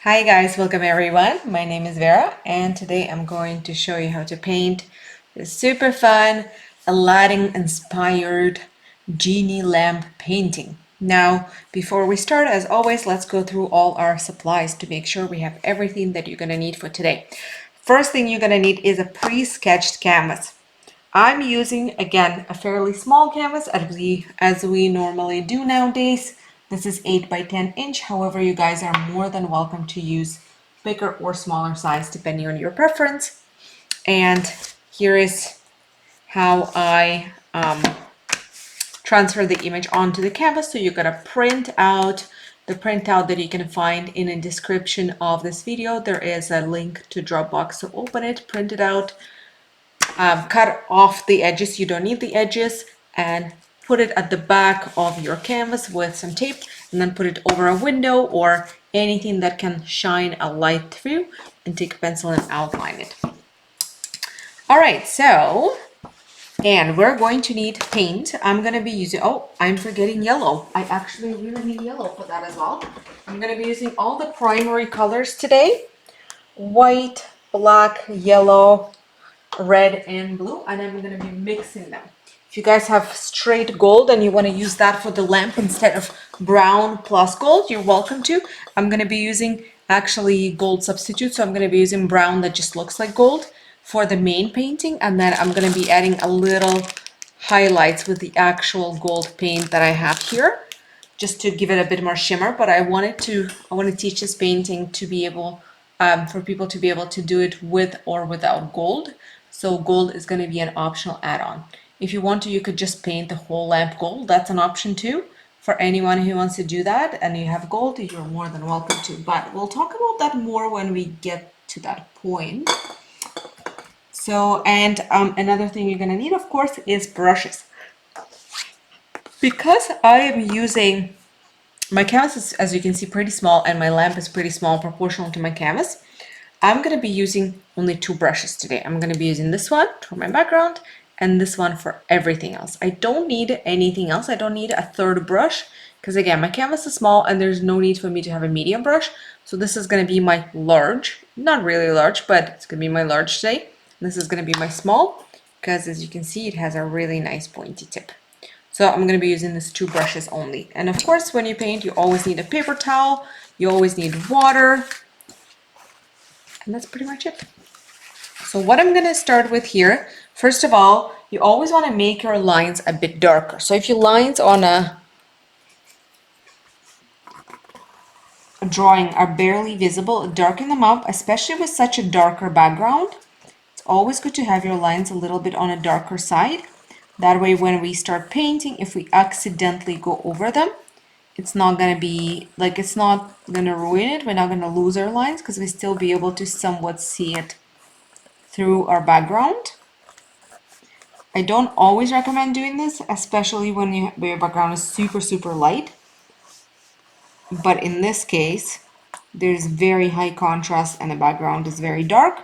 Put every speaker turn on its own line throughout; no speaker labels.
Hi guys, welcome everyone. My name is Vera and today I'm going to show you how to paint this super fun Aladdin inspired genie lamp painting. Now, before we start, as always, let's go through all our supplies to make sure we have everything that you're going to need for today. First thing you're going to need is a pre-sketched canvas. I'm using, again, a fairly small canvas as we normally do nowadays. This is 8 by 10 inch. However, you guys are more than welcome to use bigger or smaller size depending on your preference. And here is how I transfer the image onto the canvas. So you're gonna print out the printout that you can find in a description of this video. There is a link to Dropbox, so open it, print it out, cut off the edges. You don't need the edges, and put it at the back of your canvas with some tape, and then put it over a window or anything that can shine a light through, and take a pencil and outline it. All right, and we're going to need paint. I'm going to be using, oh, I'm forgetting yellow. I actually really need yellow for that as well. I'm going to be using all the primary colors today: white, black, yellow, red, and blue, and I'm going to be mixing them. If you guys have straight gold and you want to use that for the lamp instead of brown plus gold, you're welcome to. I'm going to be using actually gold substitute, so I'm going to be using brown that just looks like gold for the main painting, and then I'm going to be adding a little highlights with the actual gold paint that I have here, just to give it a bit more shimmer. But I want to teach this painting to be able for people to be able to do it with or without gold. So gold is going to be an optional add-on. If you want to, you could just paint the whole lamp gold. That's an option too. For anyone who wants to do that and you have gold, you're more than welcome to. But we'll talk about that more when we get to that point. So, and another thing you're going to need, of course, is brushes. Because I am using, my canvas is, as you can see, pretty small, and my lamp is pretty small proportional to my canvas, I'm going to be using only 2 brushes today. I'm going to be using this one for my background and this one for everything else. I don't need anything else. I don't need a third brush because, again, my canvas is small and there's no need for me to have a medium brush. So this is going to be my large, not really large, but it's going to be my large today. This is going to be my small because, as you can see, it has a really nice pointy tip. So I'm going to be using these 2 brushes only. And of course, when you paint, you always need a paper towel. You always need water. And that's pretty much it. So what I'm going to start with here, first of all, you always want to make your lines a bit darker. So if your lines on a drawing are barely visible, darken them up, especially with such a darker background. It's always good to have your lines a little bit on a darker side. That way, when we start painting, if we accidentally go over them, it's not going to be, like, it's not going to ruin it. We're not going to lose our lines because we still be able to somewhat see it through our background. I don't always recommend doing this, especially when your background is super light. But in this case, there's very high contrast and the background is very dark.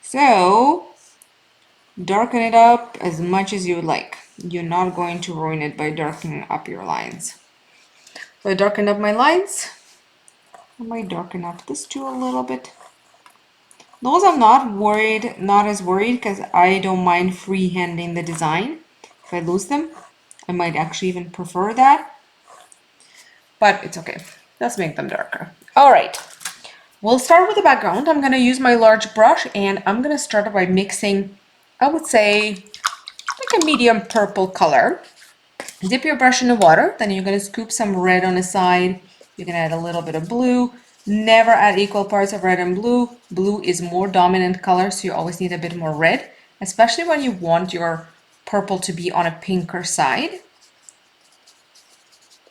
So darken it up as much as you would like. You're not going to ruin it by darkening up your lines. So I darkened up my lines. I might darken up this too a little bit. Those I'm not as worried because I don't mind freehanding the design. If I lose them, I might actually even prefer that. But it's okay. Let's make them darker. All right. We'll start with the background. I'm going to use my large brush and I'm going to start by mixing, I would say, like a medium purple color. Dip your brush in the water, then you're going to scoop some red on the side. You can add a little bit of blue. Never add equal parts of red and blue. Blue is more dominant color, so you always need a bit more red, especially when you want your purple to be on a pinker side.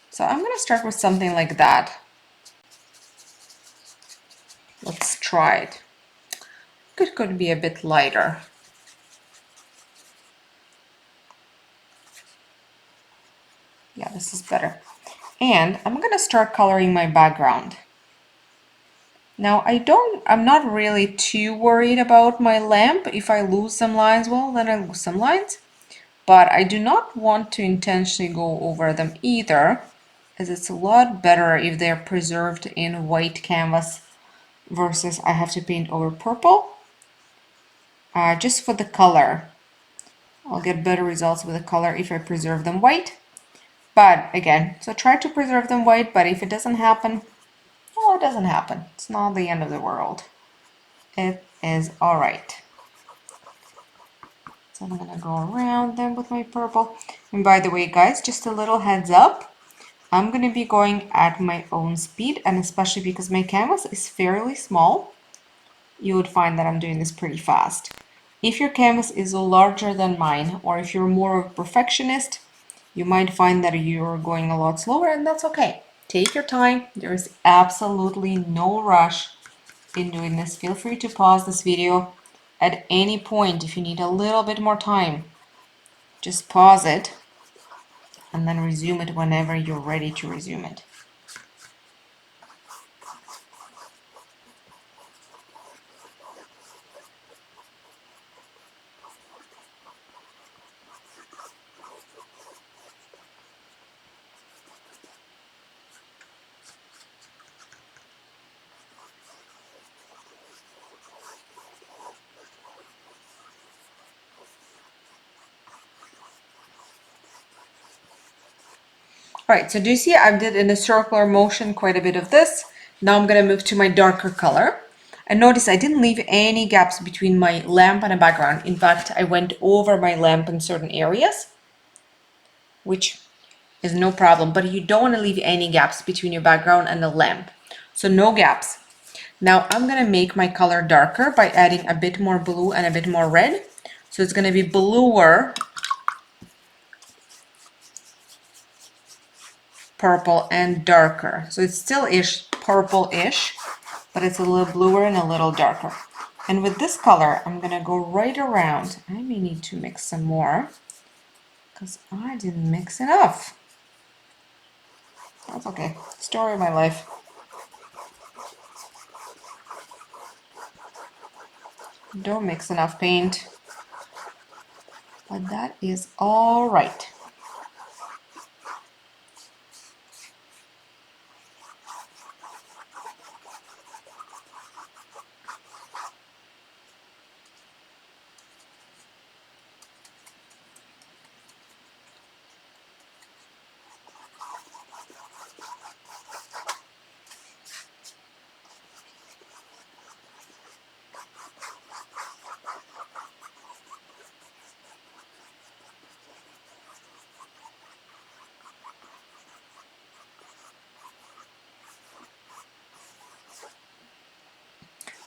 So I'm going to start with something like that. Let's try it. It could be a bit lighter. Yeah, this is better. And I'm going to start coloring my background. Now I'm not really too worried about my lamp. If I lose some lines, well, then I lose some lines. But I do not want to intentionally go over them either, as it's a lot better if they're preserved in white canvas versus I have to paint over purple. Just for the color. I'll get better results with the color if I preserve them white. But again, so try to preserve them white, but if it doesn't happen, well, it doesn't happen. It's not the end of the world. It is all right. So I'm gonna go around them with my purple. And by the way, guys, just a little heads up, I'm gonna be going at my own speed, and especially because my canvas is fairly small, you would find that I'm doing this pretty fast. If your canvas is larger than mine, or if you're more of a perfectionist, you might find that you're going a lot slower, and that's okay. Take your time. There is absolutely no rush in doing this. Feel free to pause this video at any point if you need a little bit more time. Just pause it and then resume it whenever you're ready to resume it. Right, so do you see I did in a circular motion quite a bit of this. Now I'm going to move to my darker color. And notice I didn't leave any gaps between my lamp and a background. In fact, I went over my lamp in certain areas, which is no problem. But you don't want to leave any gaps between your background and the lamp. So no gaps. Now I'm going to make my color darker by adding a bit more blue and a bit more red. So it's going to be bluer, purple, and darker. So it's still purple-ish, but it's a little bluer and a little darker. And with this color, I'm gonna go right around. I may need to mix some more because I didn't mix enough. That's okay. Story of my life. Don't mix enough paint, but that is all right.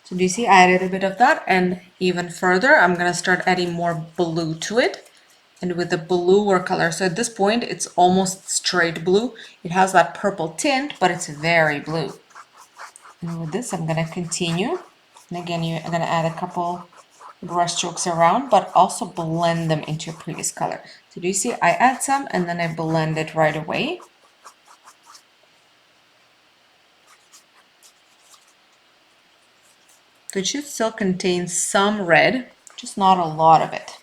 So do you see I added a bit of that, and even further I'm gonna start adding more blue to it, and with the bluer color. So at this point it's almost straight blue. It has that purple tint, but it's very blue. And with this I'm gonna continue, and again you're gonna add a couple brush strokes around, but also blend them into your previous color. So do you see I add some and then I blend it right away. So it should still contain some red, just not a lot of it.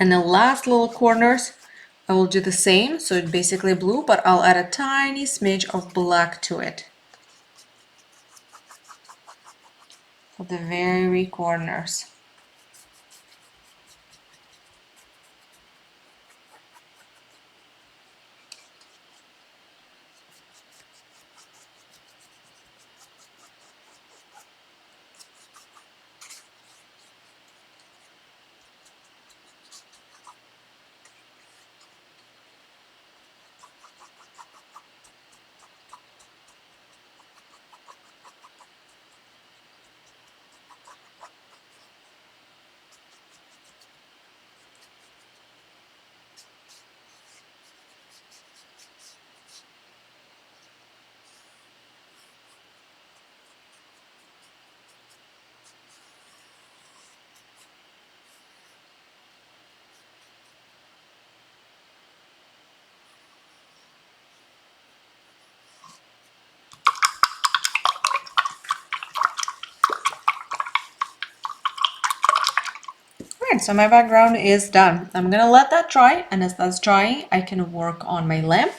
And the last little corners, I will do the same. So it's basically blue, but I'll add a tiny smidge of black to it. For the very corners. right, so my background is done. I'm gonna let that dry, and as that's drying, I can work on my lamp.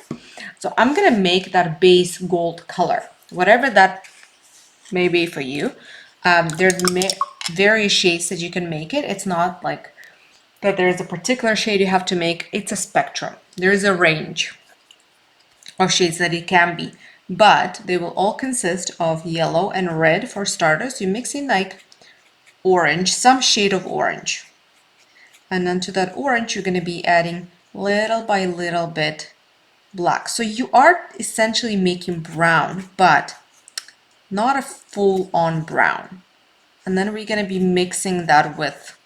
So I'm gonna make that base gold color, whatever that may be for you. There's various shades that you can make it. It's not like that there's a particular shade you have to make. It's a spectrum. There's a range of shades that it can be, but they will all consist of yellow and red for starters. You mix in like orange, some shade of orange. And then to that orange, you're going to be adding little by little bit black. So you are essentially making brown, but not a full-on brown. And then we're going to be mixing that with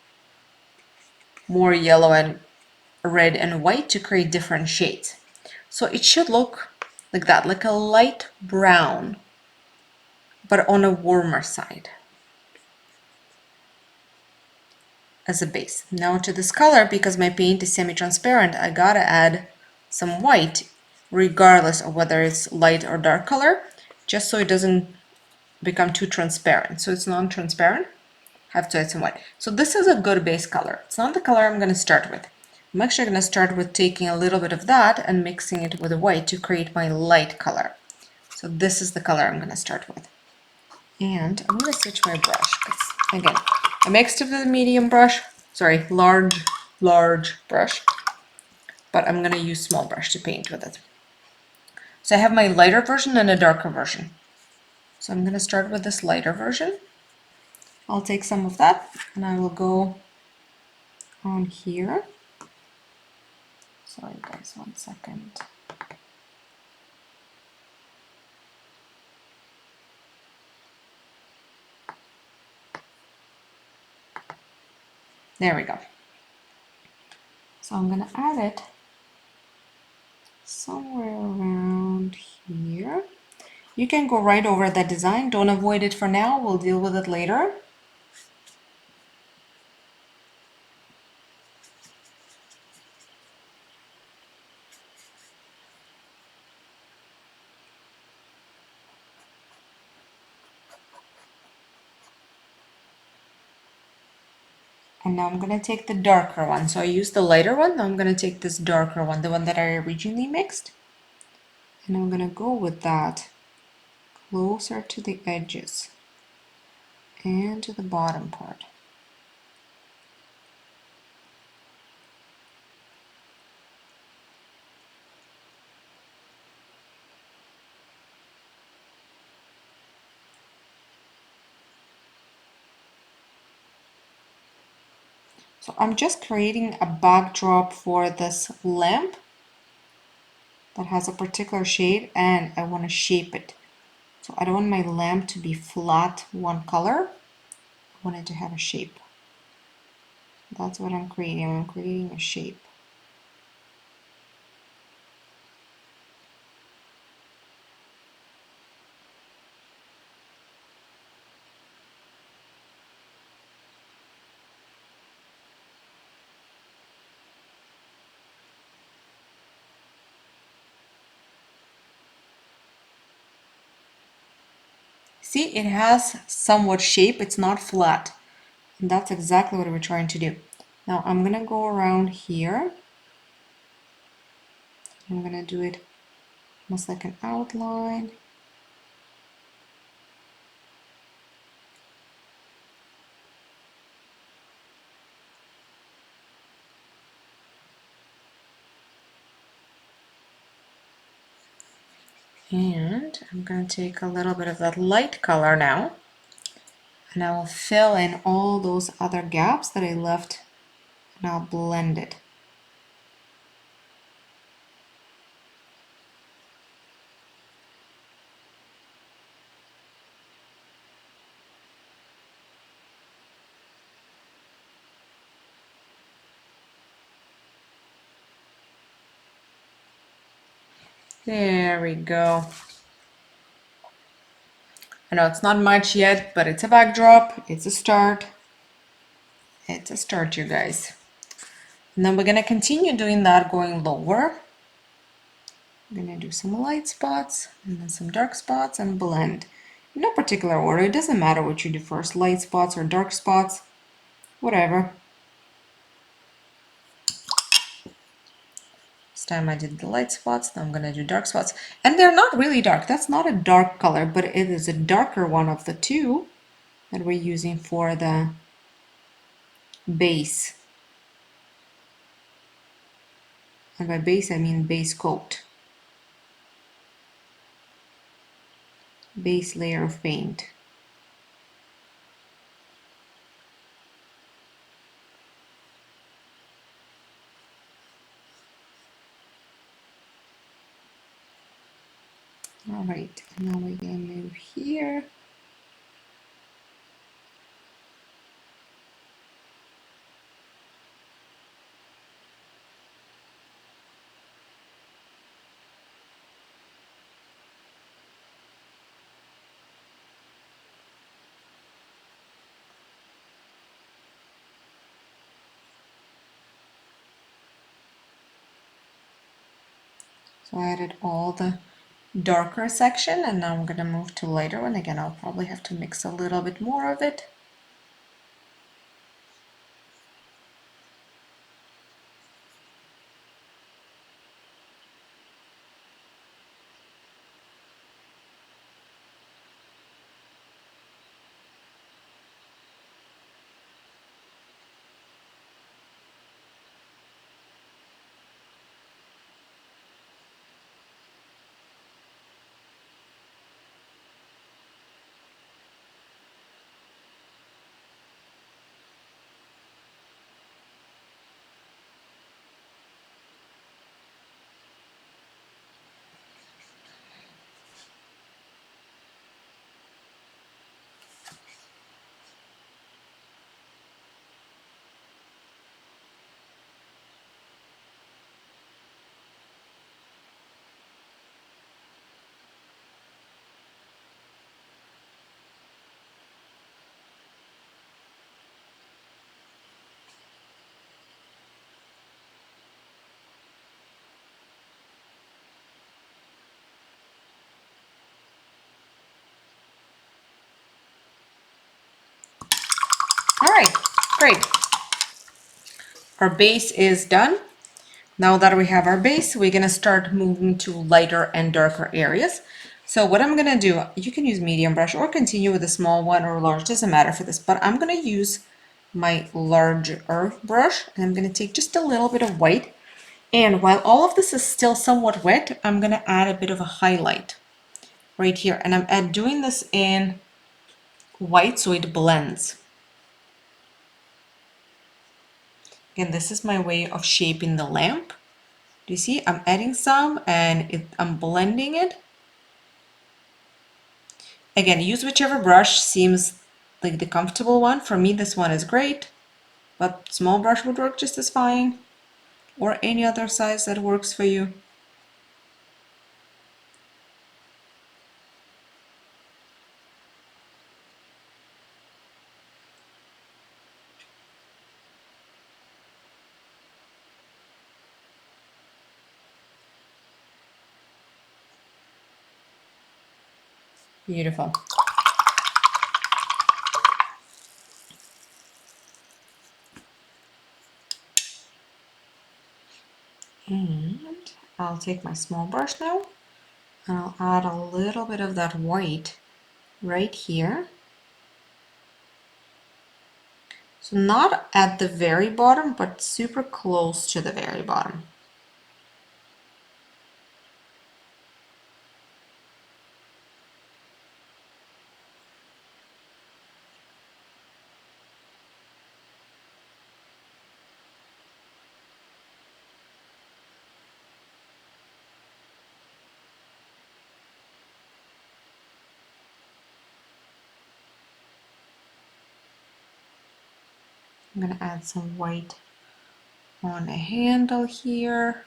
more yellow and red and white to create different shades. So it should look like that, like a light brown, but on a warmer side as a base. Now to this color, because my paint is semi-transparent, I gotta add some white, regardless of whether it's light or dark color, just so it doesn't become too transparent. So it's non-transparent, have to add some white. So this is a good base color. It's not the color I'm gonna start with. I'm actually gonna start with taking a little bit of that and mixing it with the white to create my light color. So this is the color I'm gonna start with. And I'm gonna switch my brush, because again, I mixed it with a medium brush, sorry, large brush, but I'm gonna use small brush to paint with it. So I have my lighter version and a darker version. So I'm gonna start with this lighter version. I'll take some of that and I will go on here. Sorry guys, 1 second. There we go. So I'm gonna add it somewhere around here. You can go right over that design. Don't avoid it for now. We'll deal with it later. And now I'm going to take the darker one. So I used the lighter one. Now I'm going to take this darker one, the one that I originally mixed. And I'm going to go with that closer to the edges and to the bottom part. So I'm just creating a backdrop for this lamp that has a particular shade, and I want to shape it. So I don't want my lamp to be flat one color. I want it to have a shape. That's what I'm creating. I'm creating a shape. See, it has somewhat shape. It's not flat. And that's exactly what we're trying to do. Now I'm going to go around here. I'm going to do it almost like an outline. And I'm going to take a little bit of that light color now. And I will fill in all those other gaps that I left, and I'll blend it. There we go. I know it's not much yet, but it's a backdrop. It's a start. It's a start, you guys. And then we're going to continue doing that, going lower. I'm going to do some light spots and then some dark spots and blend. In no particular order. It doesn't matter what you do first, light spots or dark spots, whatever. Last time I did the light spots, now I'm gonna do dark spots. And they're not really dark. That's not a dark color, but it is a darker one of the two that we're using for the base. And by base, I mean base coat. Base layer of paint. All right, now we're gonna move here. So I added all the darker section, and now I'm gonna move to lighter one. Again, I'll probably have to mix a little bit more of it. All right, great. Our base is done. Now that we have our base, we're gonna start moving to lighter and darker areas. So what I'm gonna do, you can use medium brush or continue with a small one or large, doesn't matter for this, but I'm gonna use my larger brush and I'm gonna take just a little bit of white. And while all of this is still somewhat wet, I'm gonna add a bit of a highlight right here. And I'm doing this in white so it blends. And this is my way of shaping the lamp. Do you see? I'm adding some and I'm blending it. Again, use whichever brush seems like the comfortable one. For me, this one is great, but small brush would work just as fine, or any other size that works for you. Beautiful. And I'll take my small brush now, and I'll add a little bit of that white right here. So not at the very bottom, but super close to the very bottom. I'm gonna add some white on a handle here.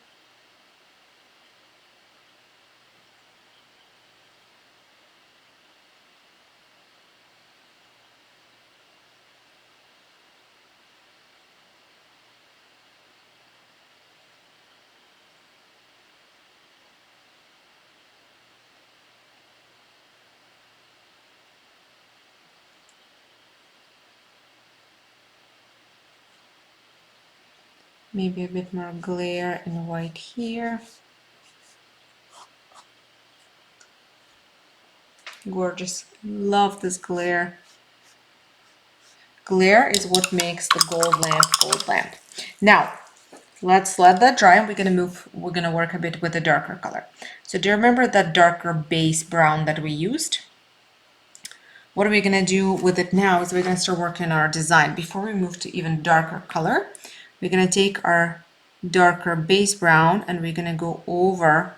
Maybe a bit more glare and white here. Gorgeous. Love this glare. Glare is what makes the gold lamp. Now, let's let that dry and we're gonna work a bit with a darker color. So do you remember that darker base brown that we used? What are we gonna do with it now is we're gonna start working on our design. Before we move to even darker color, we're gonna take our darker base brown and we're gonna go over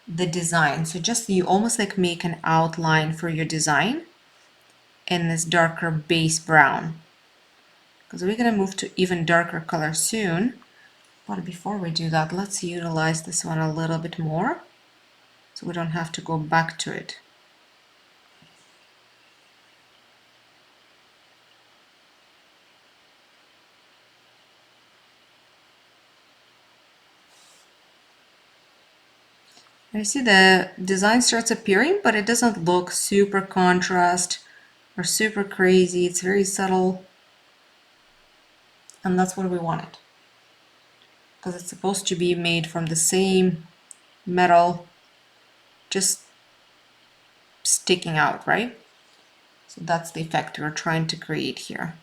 the design. So just you almost like make an outline for your design in this darker base brown. Because we're gonna move to even darker color soon. But before we do that, let's utilize this one a little bit more so we don't have to go back to it. I see the design starts appearing, but it doesn't look super contrast or super crazy. It's very subtle. And that's what we wanted. Because it's supposed to be made from the same metal, just sticking out, right? So that's the effect we're trying to create here.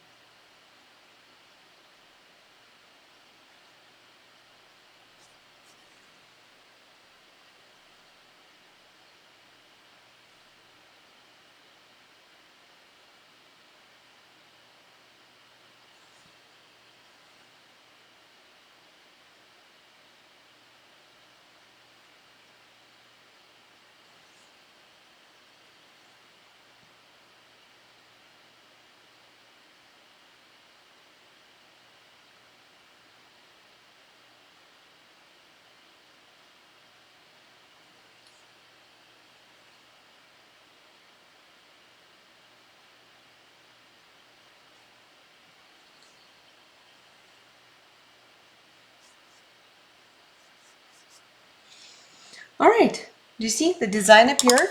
All right, do you see the design appeared?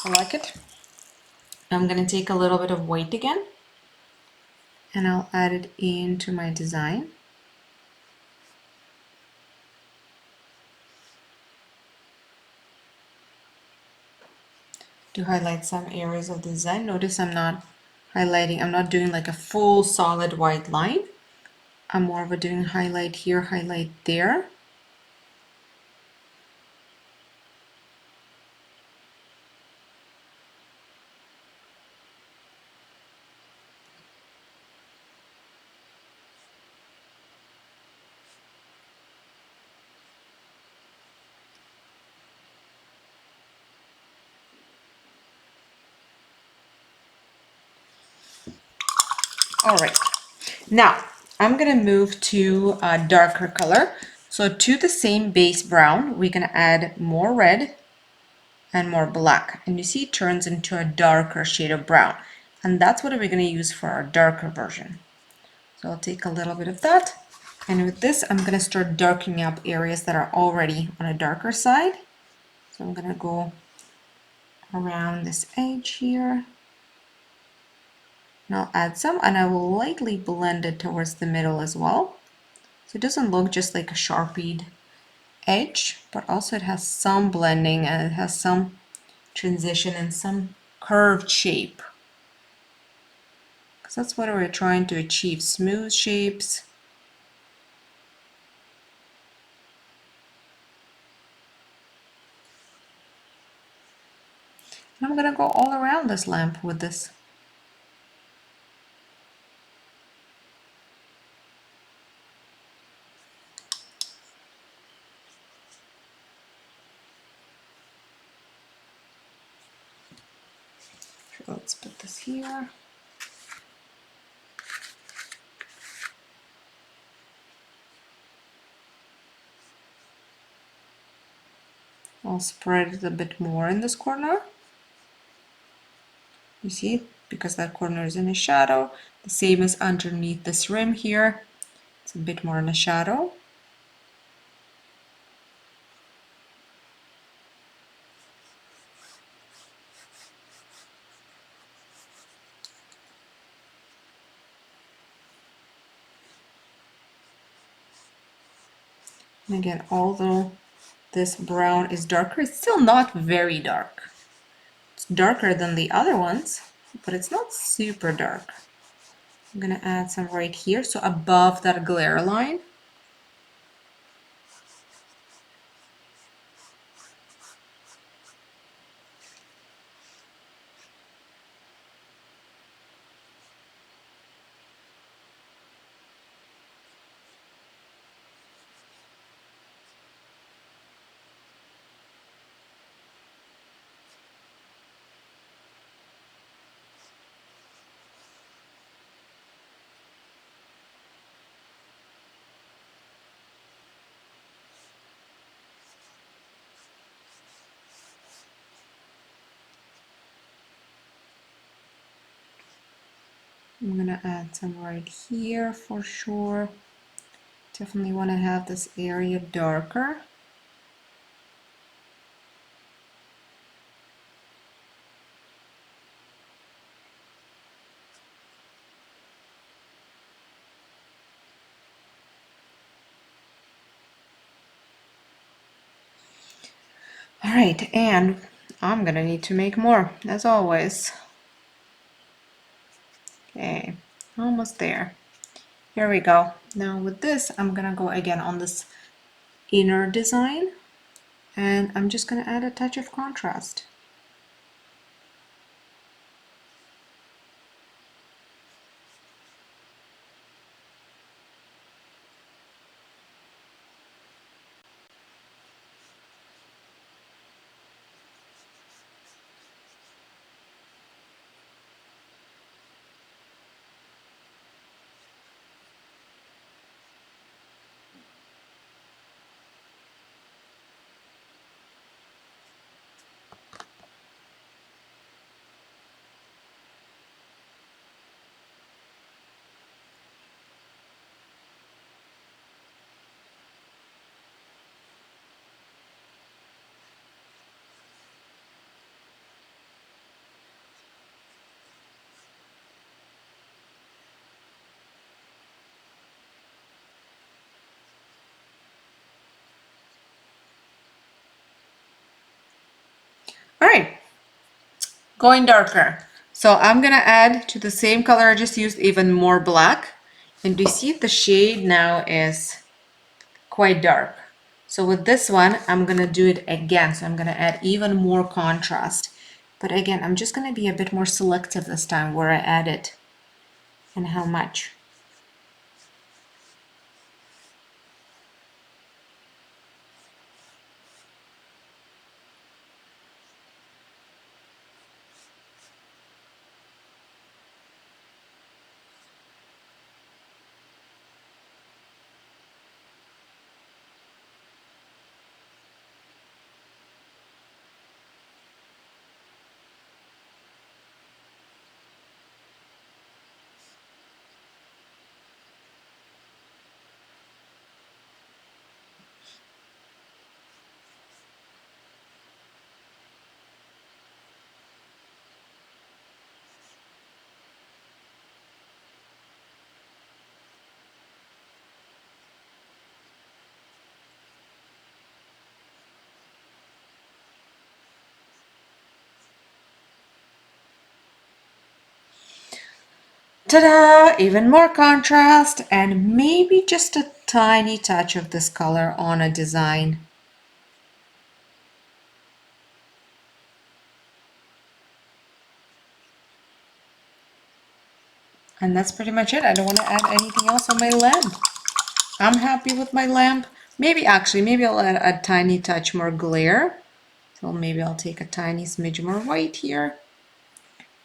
I like it. I'm gonna take a little bit of white again and I'll add it into my design. To highlight some areas of the design. Notice I'm not highlighting, I'm not doing like a full solid white line. I'm more of a doing highlight here, highlight there. All right, now I'm gonna move to a darker color. So to the same base brown, we're gonna add more red and more black. And you see it turns into a darker shade of brown. And that's what we're gonna use for our darker version. So I'll take a little bit of that. And with this, I'm gonna start darkening up areas that are already on a darker side. So I'm gonna go around this edge here. And I'll add some and I will lightly blend it towards the middle as well. So it doesn't look just like a sharpied edge, but also it has some blending and it has some transition and some curved shape. Because that's what we're trying to achieve, smooth shapes. And I'm gonna go all around this lamp with this. So let's put this here. I'll spread it a bit more in this corner. You see, because that corner is in a shadow. The same as underneath this rim here. It's a bit more in a shadow. And again, although this brown is darker, it's still not very dark. It's darker than the other ones, but it's not super dark. I'm gonna add some right here, so above that glare line. I'm gonna add some right here for sure. Definitely want to have this area darker. All right, and I'm gonna need to make more, as always. Okay, almost there. Here we go. Now with this, I'm gonna go again on this inner design, and I'm just gonna add a touch of contrast. All right, going darker. So I'm gonna add to the same color I just used even more black. And do you see the shade now is quite dark? So with this one, I'm gonna do it again. So I'm gonna add even more contrast. But again, I'm just gonna be a bit more selective this time where I add it and how much. Ta-da! Even more contrast and maybe just a tiny touch of this color on a design. And that's pretty much it. I don't want to add anything else on my lamp. I'm happy with my lamp. Maybe I'll add a tiny touch more glare. So maybe I'll take a tiny smidge more white here.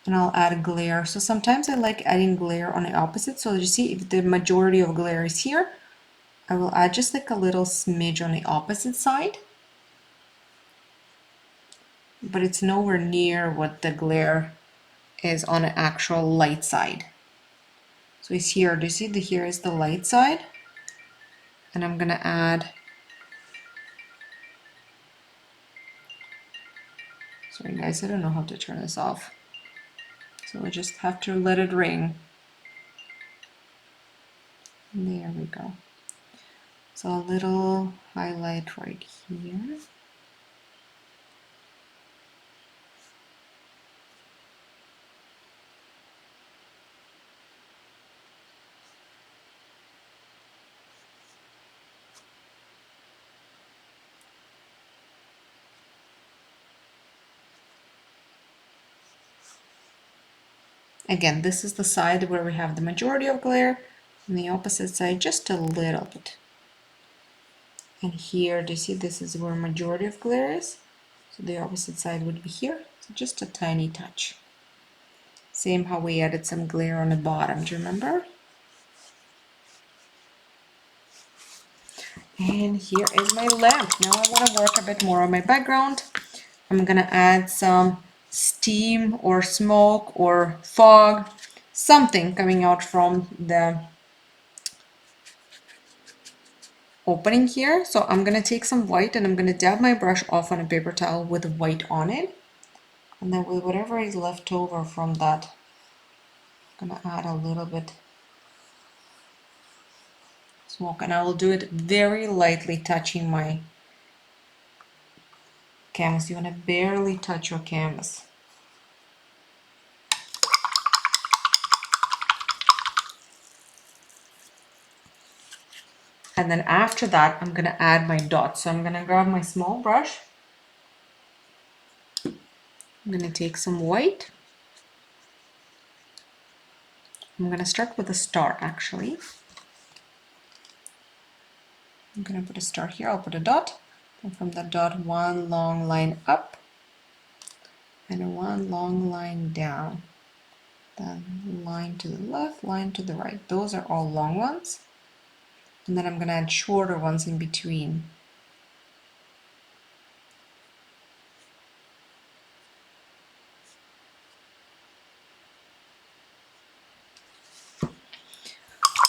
And I'll add glare. So sometimes I like adding glare on the opposite. So you see if the majority of glare is here, I will add just like a little smidge on the opposite side. But it's nowhere near what the glare is on an actual light side. So it's here. Do you see here is the light side? And I'm gonna add, sorry guys, I don't know how to turn this off. So I just have to let it ring. There we go. So a little highlight right here. Again, this is the side where we have the majority of glare, and the opposite side just a little bit. And here, do you see this is where majority of glare is? So the opposite side would be here, so just a tiny touch. Same how we added some glare on the bottom, do you remember? And here is my lamp. Now I want to work a bit more on my background. I'm gonna add some steam or smoke or fog, something coming out from the opening here. So I'm gonna take some white and I'm gonna dab my brush off on a paper towel with white on it. And then with whatever is left over from that, I'm gonna add a little bit smoke, and I will do it very lightly, touching my canvas. You want to barely touch your canvas. And then after that, I'm going to add my dots. So I'm going to grab my small brush. I'm going to take some white. I'm going to start with a star, actually. I'm going to put a star here. I'll put a dot. And from that dot, one long line up and one long line down. Then line to the left, line to the right. Those are all long ones. And then I'm going to add shorter ones in between.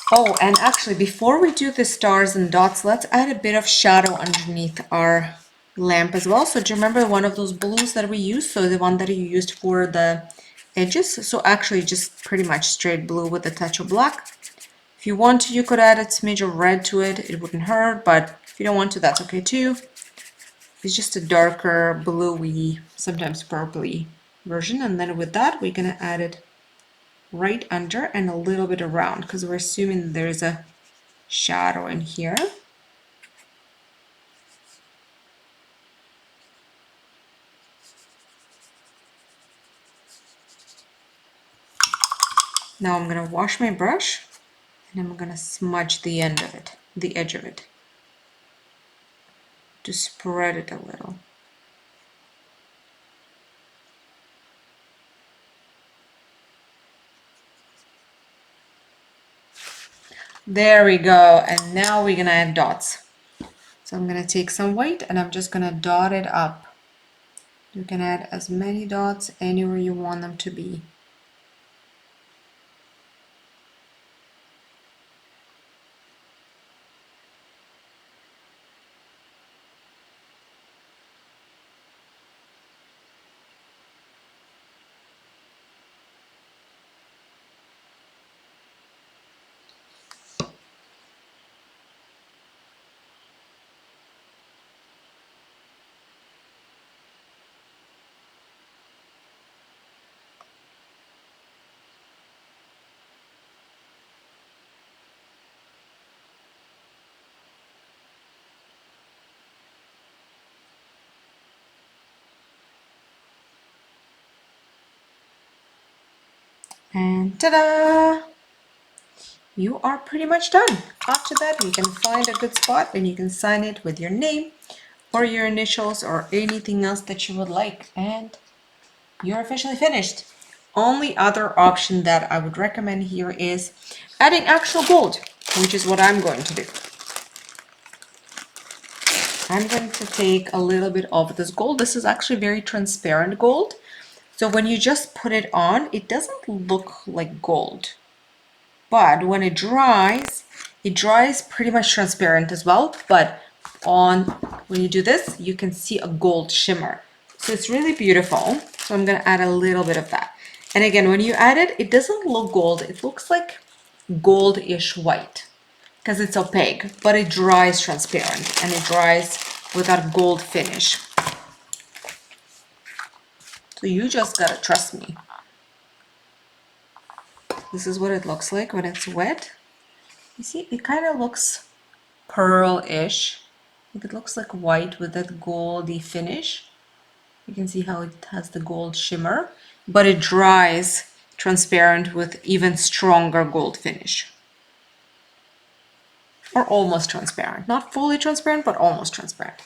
Oh, and actually, before we do the stars and dots, let's add a bit of shadow underneath our lamp as well. So do you remember one of those blues that we used? So the one that you used for the edges. So actually just pretty much straight blue with a touch of black. If you want to, you could add a smidge of red to it. It wouldn't hurt, but if you don't want to, that's okay too. It's just a darker bluey, sometimes purpley version. And then with that, we're gonna add it right under and a little bit around because we're assuming there's a shadow in here. Now I'm gonna wash my brush and I'm gonna smudge the end of it, the edge of it, to spread it a little. There we go. And now we're gonna add dots. So I'm gonna take some white and I'm just gonna dot it up. You can add as many dots anywhere you want them to be. And ta-da! You are pretty much done. After that, you can find a good spot and you can sign it with your name or your initials or anything else that you would like. And you're officially finished. Only other option that I would recommend here is adding actual gold, which is what I'm going to do. I'm going to take a little bit of this gold. This is actually very transparent gold. So when you just put it on, it doesn't look like gold. But when it dries pretty much transparent as well. But when you do this, you can see a gold shimmer. So it's really beautiful. So I'm gonna add a little bit of that. And again, when you add it, it doesn't look gold. It looks like goldish white. because it's opaque, but it dries transparent and it dries with that gold finish. So you just gotta trust me. This is what it looks like when it's wet. You see, it kind of looks pearl-ish. It looks like white with that goldy finish. You can see how it has the gold shimmer, but it dries transparent with even stronger gold finish. Or almost transparent. Not fully transparent, but almost transparent.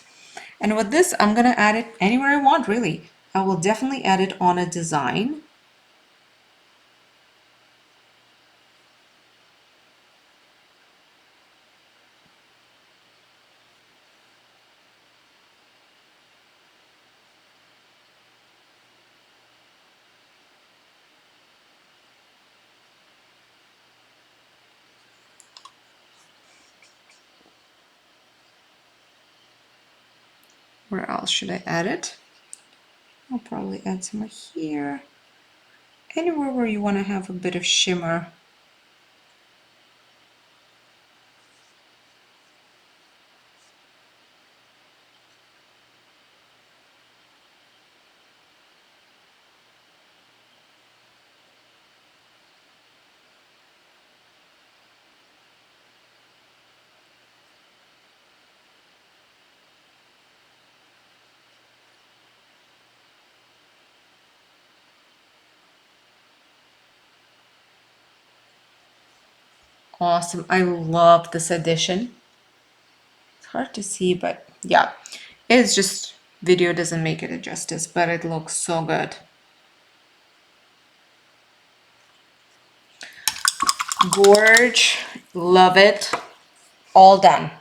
And with this, I'm gonna add it anywhere I want, really. I will definitely add it on a design. Where else should I add it? I'll probably add some here. Anywhere where you want to have a bit of shimmer. Awesome. I love this addition. It's hard to see, but yeah, it's just video doesn't make it a justice, but it looks so good. Gorge, love it. All done.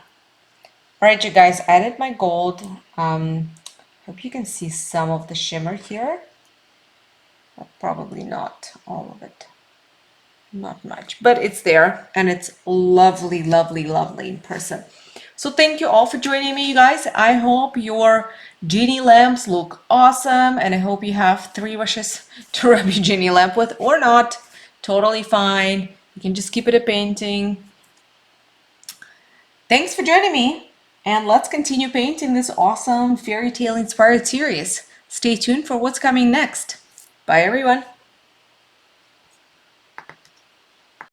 All right, you guys, added my gold. Hope you can see some of the shimmer here, but probably not all of it. Not much, but it's there and it's lovely, lovely, lovely in person. So thank you all for joining me, you guys. I hope your genie lamps look awesome, and I hope you have 3 wishes to rub your genie lamp with, or not. Totally fine. You can just keep it a painting. Thanks for joining me, and let's continue painting this awesome fairy tale inspired series. Stay tuned for what's coming next. Bye, everyone.